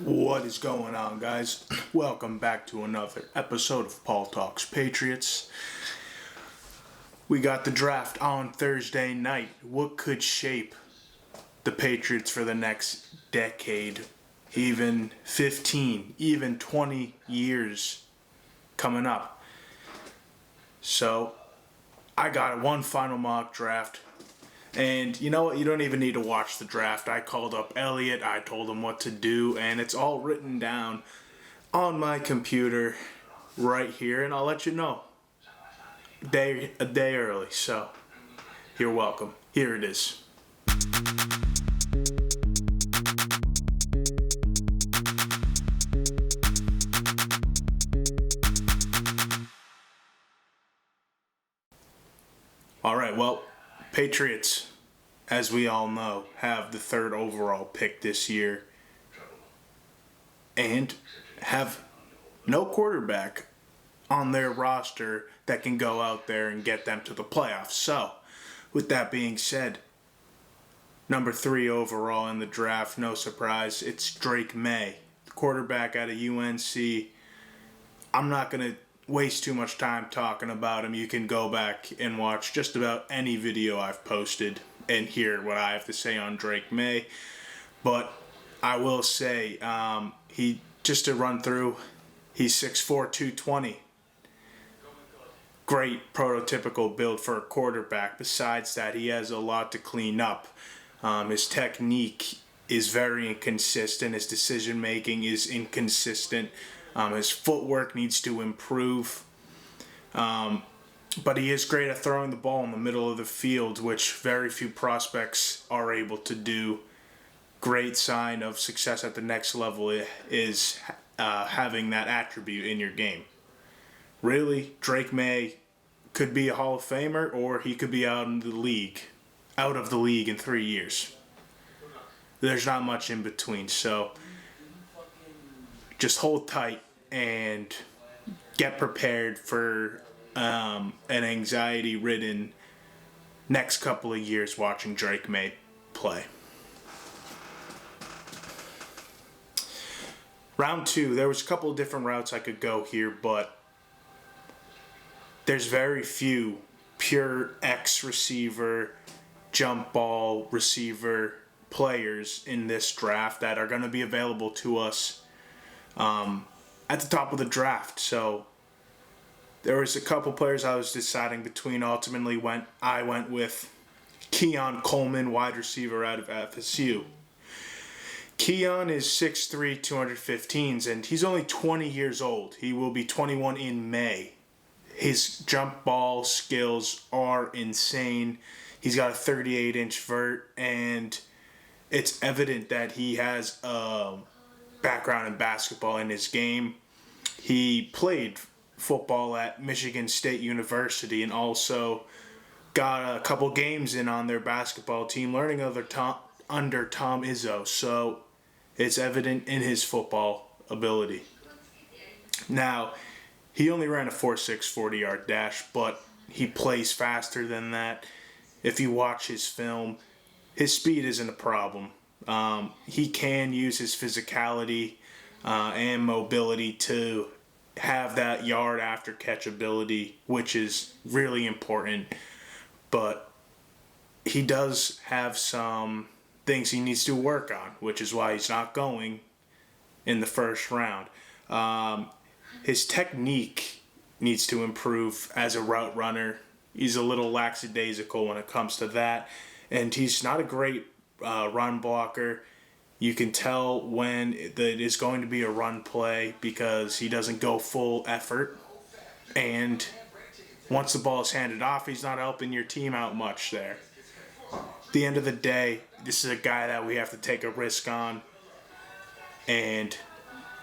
What is going on, guys? Welcome back to another episode of Paul Talks Patriots. We got the draft on Thursday night. What could shape the Patriots for the next decade, even 15, even 20 years coming up? So, I got one final mock draft. And you know what? You don't even need to watch the draft. I called up Elliot. I told him what to do. And it's all written down on my computer right here. And I'll let you know a day early. So, you're welcome. Here it is. All right, well, Patriots, as we all know, have the third overall pick this year and have no quarterback on their roster that can go out there and get them to the playoffs. So, with that being said, number 3 overall in the draft, no surprise, it's Drake Maye, quarterback out of UNC. I'm not going to waste too much time talking about him. You can go back and watch just about any video I've posted and hear what I have to say on Drake Maye. But I will say, just to run through, he's 6'4", 220. Great prototypical build for a quarterback. Besides that, he has a lot to clean up. His technique is very inconsistent. His decision making is inconsistent. His footwork needs to improve. But he is great at throwing the ball in the middle of the field, which very few prospects are able to do. Great sign of success at the next level is having that attribute in your game. Really, Drake Maye could be a Hall of Famer, or he could be out of the league in 3 years. There's not much in between, so just hold tight and get prepared for an anxiety-ridden next couple of years watching Drake Maye play. Round 2, there was a couple of different routes I could go here, but there's very few pure X receiver, jump ball receiver players in this draft that are going to be available to us at the top of the draft. So there was a couple players I was deciding between. Ultimately, I went with Keon Coleman, wide receiver out of FSU. Keon is 6'3", 215s, and he's only 20 years old. He will be 21 in May. His jump ball skills are insane. He's got a 38-inch vert, and it's evident that he has a background in basketball in his game. He played football at Michigan State University and also got a couple games in on their basketball team, learning under Tom Izzo. So it's evident in his football ability. Now, he only ran a 4.6 40-yard dash, but he plays faster than that. If you watch his film, his speed isn't a problem. He can use his physicality and mobility to have that yard after catch ability, which is really important. But he does have some things he needs to work on, which is why he's not going in the first round. His technique needs to improve as a route runner. He's a little lackadaisical when it comes to that. And he's not a great run blocker. You can tell when it is going to be a run play because he doesn't go full effort. And once the ball is handed off, he's not helping your team out much there. At the end of the day, this is a guy that we have to take a risk on and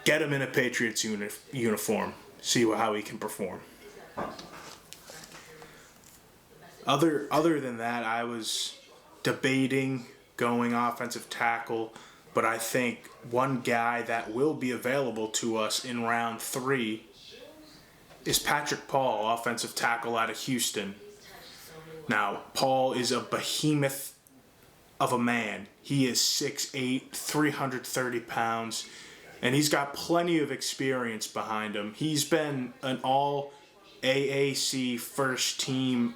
get him in a Patriots uniform. See how he can perform. Other than that, I was debating going offensive tackle, but I think one guy that will be available to us in round 3 is Patrick Paul, offensive tackle out of Houston. Now, Paul is a behemoth of a man. He is 6'8", 330 pounds. and he's got plenty of experience behind him. He's been an all AAC first team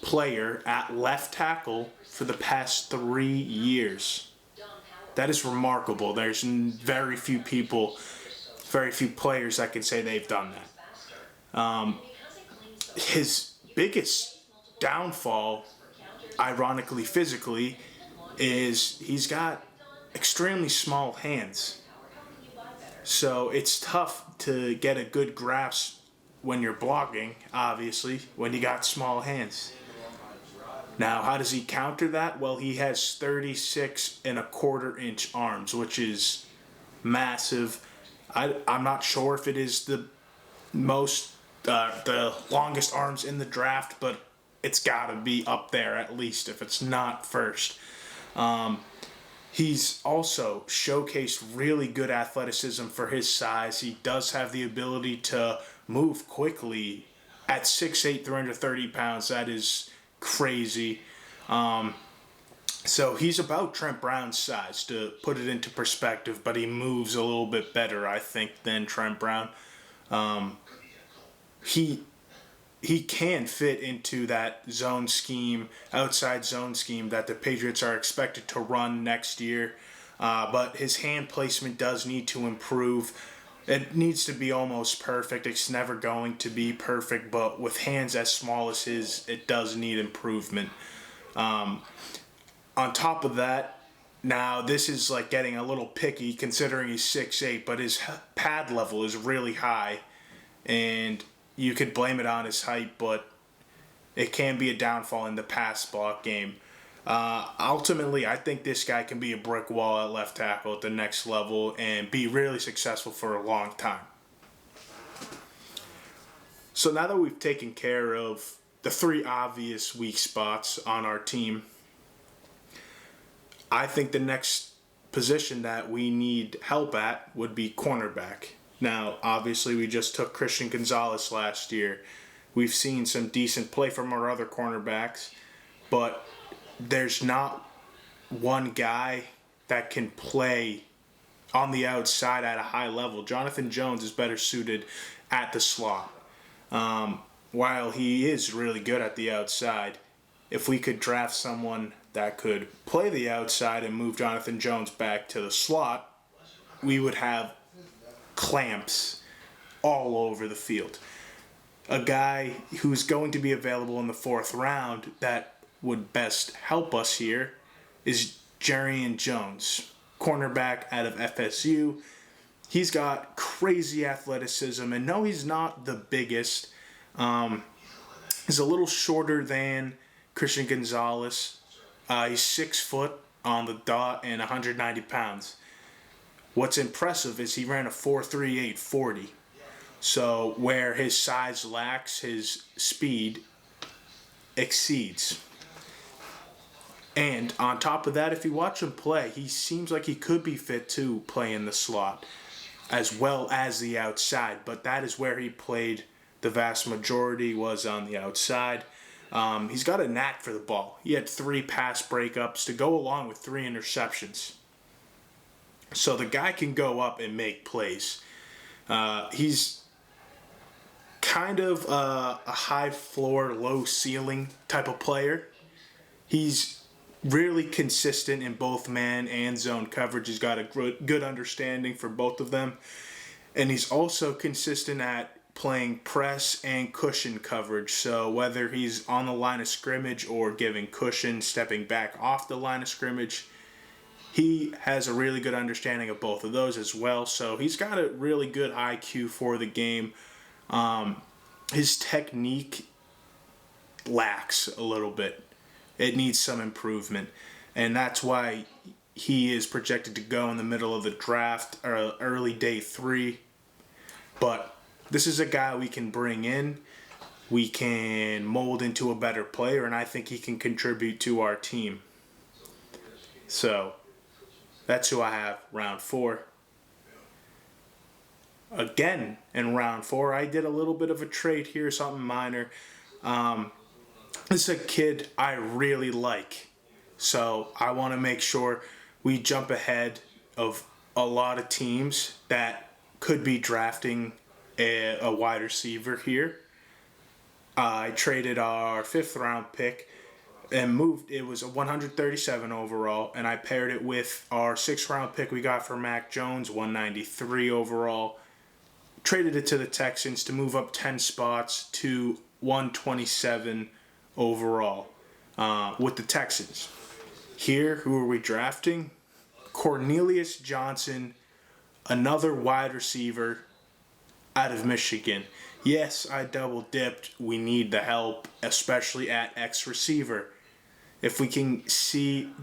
player at left tackle for the past 3 years. That is remarkable. There's very few players that can say they've done that. His biggest downfall, ironically physically, is he's got extremely small hands. So it's tough to get a good grasp when you're blocking, obviously, when you got small hands. Now, how does he counter that? Well, he has 36.25-inch arms, which is massive. I'm not sure if it is the longest arms in the draft, but it's got to be up there at least, if it's not first. He's also showcased really good athleticism for his size. He does have the ability to move quickly at 6'8", 330 pounds. That is crazy. So he's about Trent Brown's size, to put it into perspective, but he moves a little bit better, I think, than Trent Brown. He can fit into that zone scheme, outside zone scheme that the Patriots are expected to run next year. But his hand placement does need to improve. It needs to be almost perfect. It's never going to be perfect, but with hands as small as his, it does need improvement. On top of that, now this is like getting a little picky considering he's 6'8", but his pad level is really high, and you could blame it on his height, but it can be a downfall in the pass block game. Ultimately, I think this guy can be a brick wall at left tackle at the next level and be really successful for a long time. So now that we've taken care of the 3 obvious weak spots on our team, I think the next position that we need help at would be cornerback. Now, obviously, we just took Christian Gonzalez last year. We've seen some decent play from our other cornerbacks, but there's not one guy that can play on the outside at a high level. Jonathan Jones is better suited at the slot. While he is really good at the outside, if we could draft someone that could play the outside and move Jonathan Jones back to the slot, we would have clamps all over the field. A guy who's going to be available in the 4th round that would best help us here is Jarrian Jones, cornerback out of FSU. He's got crazy athleticism, and no, he's not the biggest. He's a little shorter than Christian Gonzalez. He's 6 foot on the dot and 190 pounds. What's impressive is he ran a 4.38 40. So where his size lacks, his speed exceeds. And on top of that, if you watch him play, he seems like he could be fit to play in the slot as well as the outside. But that is where he played the vast majority, was on the outside. He's got a knack for the ball. He had 3 pass breakups to go along with 3 interceptions. So the guy can go up and make plays. He's kind of a high floor, low ceiling type of player. He's really consistent in both man and zone coverage. He's got a good understanding for both of them. And he's also consistent at playing press and cushion coverage. So whether he's on the line of scrimmage or giving cushion, stepping back off the line of scrimmage, he has a really good understanding of both of those as well. So he's got a really good IQ for the game. His technique lacks a little bit. It needs some improvement. And that's why he is projected to go in the middle of the draft, or early day 3. But this is a guy we can bring in. We can mold into a better player, and I think he can contribute to our team. So that's who I have round 4. Again, in round 4, I did a little bit of a trade here, something minor. This is a kid I really like. So I want to make sure we jump ahead of a lot of teams that could be drafting a wide receiver here. I traded our fifth round pick and moved. It was a 137 overall, and I paired it with our sixth round pick we got for Mac Jones, 193 overall. Traded it to the Texans to move up 10 spots to 127 overall with the Texans. Here, who are we drafting? Cornelius Johnson, another wide receiver out of Michigan. Yes, I double dipped. We need the help, especially at X receiver. If we can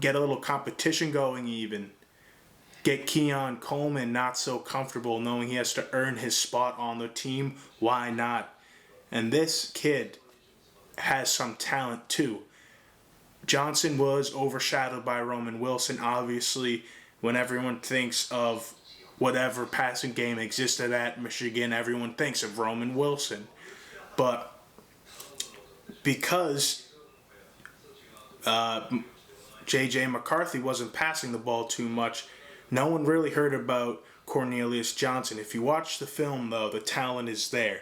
get a little competition going even, get Keon Coleman not so comfortable knowing he has to earn his spot on the team, why not? And this kid has some talent too. Johnson was overshadowed by Roman Wilson, obviously. When everyone thinks of whatever passing game existed at Michigan, everyone thinks of Roman Wilson. But because J.J. McCarthy wasn't passing the ball too much, no one really heard about Cornelius Johnson. If you watch the film, though, the talent is there.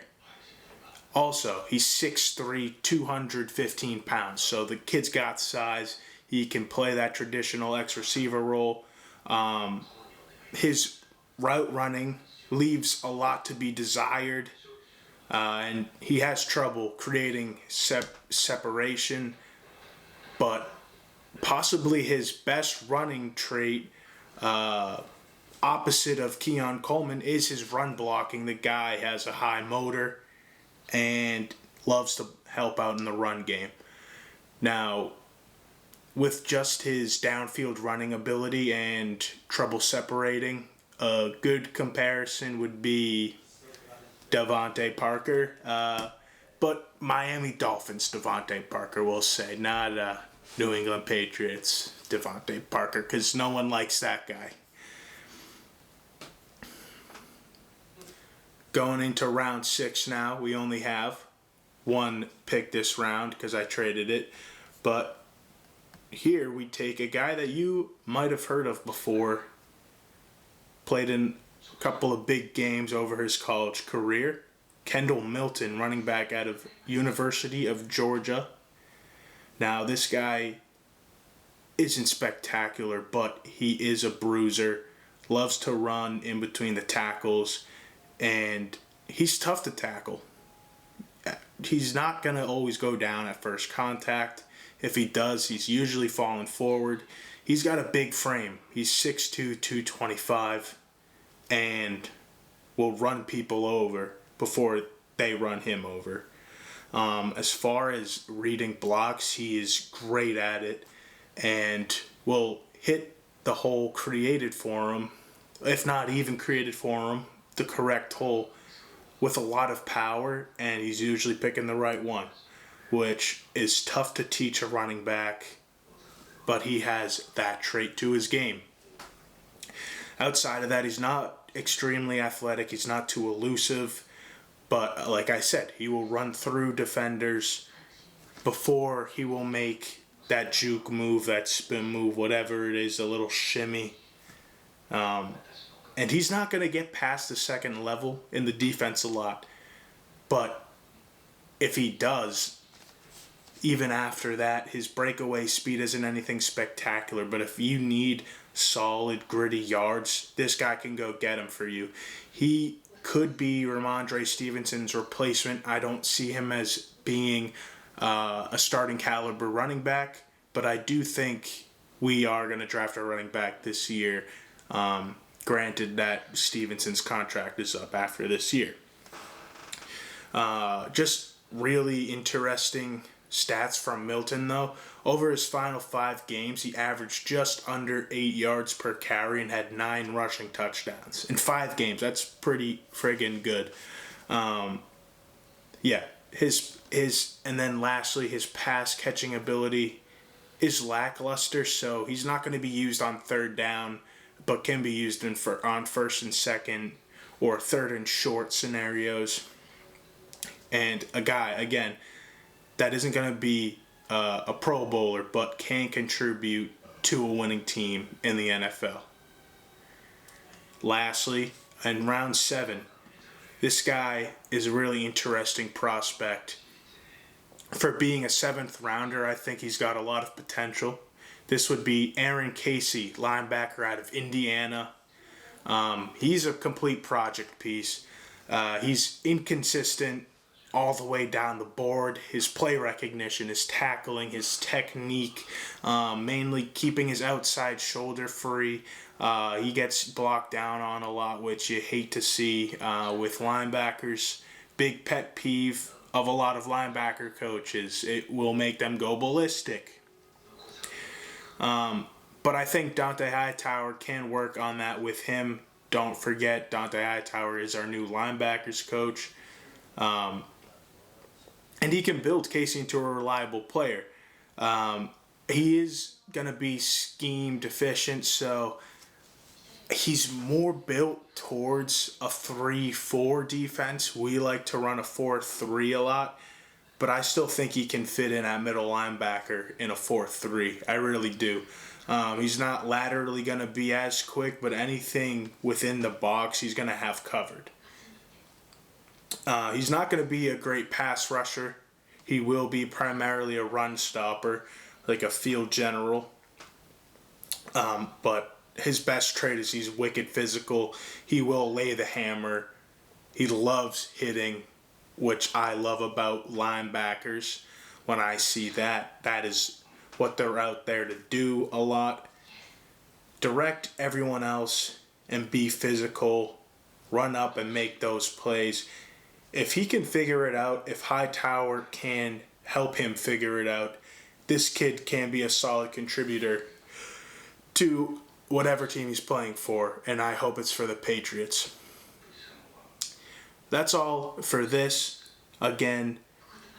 Also, he's 6'3", 215 pounds, so the kid's got size. He can play that traditional X-receiver role. His route running leaves a lot to be desired, and he has trouble creating separation. But possibly his best running trait, opposite of Keon Coleman, is his run blocking. The guy has a high motor and loves to help out in the run game. Now, with just his downfield running ability and trouble separating, a good comparison would be Devontae Parker. But Miami Dolphins Devontae Parker, we'll say, not New England Patriots Devontae Parker, because no one likes that guy. Going into round 6 now, we only have one pick this round because I traded it. But here we take a guy that you might have heard of before, played in a couple of big games over his college career. Kendall Milton, running back out of University of Georgia. Now, this guy isn't spectacular, but he is a bruiser. Loves to run in between the tackles, and he's tough to tackle. He's not going to always go down at first contact. If he does, he's usually falling forward. He's got a big frame. He's 6'2", 225, and will run people over before they run him over. As far as reading blocks, he is great at it and will hit the hole created for him, if not even created for him, the correct hole with a lot of power, and he's usually picking the right one, which is tough to teach a running back, but he has that trait to his game. Outside of that, he's not extremely athletic. He's not too elusive. But like I said, he will run through defenders before he will make that juke move, that spin move, whatever it is, a little shimmy. And he's not going to get past the second level in the defense a lot. But if he does, even after that, his breakaway speed isn't anything spectacular. But if you need solid, gritty yards, this guy can go get them for you. He could be Ramondre Stevenson's replacement. I don't see him as being a starting caliber running back, but I do think we are going to draft a running back this year, granted that Stevenson's contract is up after this year. Just really interesting stats from Milton, though. Over his final 5 games, he averaged just under 8 yards per carry and had 9 rushing touchdowns. In 5 games, that's pretty friggin' good. And then lastly, his pass catching ability is lackluster, so he's not going to be used on third down, but can be used on first and second or third and short scenarios. And a guy, again, that isn't going to be a Pro Bowler, but can contribute to a winning team in the NFL. lastly, in round 7, this guy is a really interesting prospect. For being a 7th rounder, I think he's got a lot of potential. This would be Aaron Casey, linebacker out of Indiana. He's a complete project piece. He's inconsistent all the way down the board. His play recognition, his tackling, his technique, mainly keeping his outside shoulder free. He gets blocked down on a lot, which you hate to see with linebackers. Big pet peeve of a lot of linebacker coaches. It will make them go ballistic. But I think Dont'a Hightower can work on that with him. Don't forget, Dont'a Hightower is our new linebackers coach. And he can build Casey into a reliable player. He is going to be scheme deficient, so he's more built towards a 3-4 defense. We like to run a 4-3 a lot, but I still think he can fit in at middle linebacker in a 4-3. I really do. He's not laterally going to be as quick, but anything within the box he's going to have covered. He's not going to be a great pass rusher. He will be primarily a run stopper, like a field general. But his best trait is he's wicked physical. He will lay the hammer. He loves hitting, which I love about linebackers. When I see that, that is what they're out there to do a lot. Direct everyone else and be physical. Run up and make those plays. If he can figure it out, if Hightower can help him figure it out, this kid can be a solid contributor to whatever team he's playing for, and I hope it's for the Patriots. That's all for this. Again,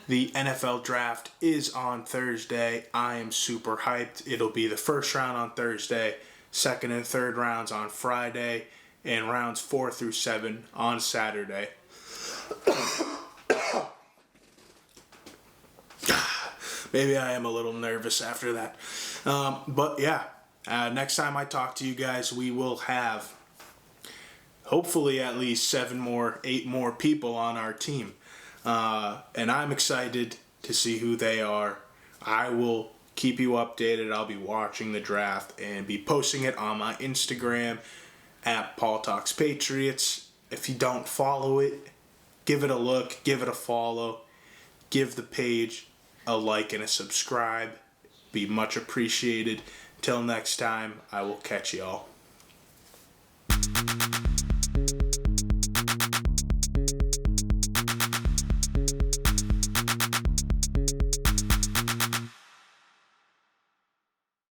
the NFL draft is on Thursday. I am super hyped. It'll be the first round on Thursday, second and third rounds on Friday, and rounds 4 through 7 on Saturday. Maybe I am a little nervous after that. But yeah, next time I talk to you guys, we will have hopefully at least 8 more people on our team. And I'm excited to see who they are. I will keep you updated. I'll be watching the draft and be posting it on my Instagram at Paul Talks Patriots. If you don't follow it, give it a look, give it a follow, give the page a like and a subscribe. Be much appreciated. Till next time, I will catch y'all.